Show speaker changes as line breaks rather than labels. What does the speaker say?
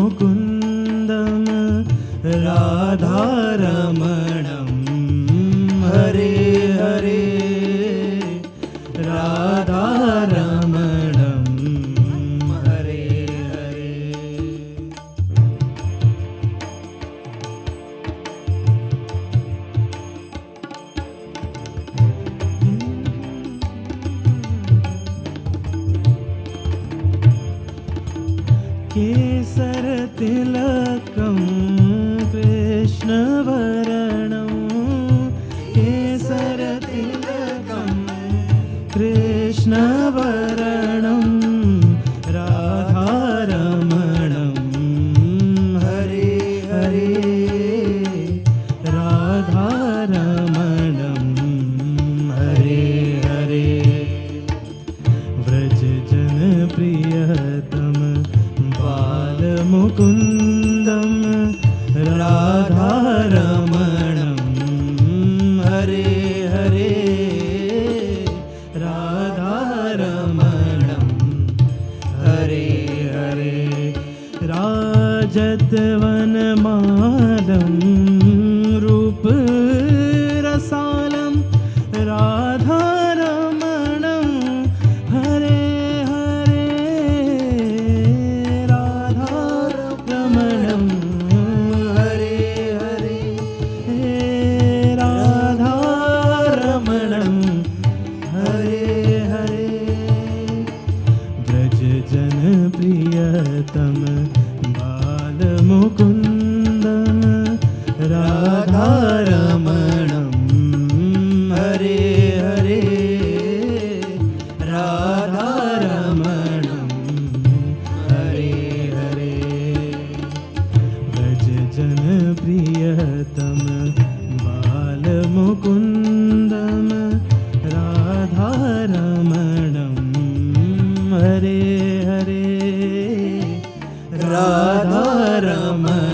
बालमुकुन्दं राधारमणं हरे हरे राधारमणं हरे हरे। केसर तिलकं कृष्णवर्णं केसर तिलकं कृष्णवर्णं राधारमणं हरे हरे राधारमणं हरे हरे। व्रज जन प्रियतम बालमुकुन्दं राधारमणं हरे हरे राधारमणं हरे हरे। राजतवनमालं रूपरसालं राधारमणं हरे प्रियतम बालमुकुन्दं राधारमणं हरे हरे राधारमणं हरे हरे। व्रज जन प्रियतम बालमुकुन्दं राधारमणं हरे हरे राधारमणं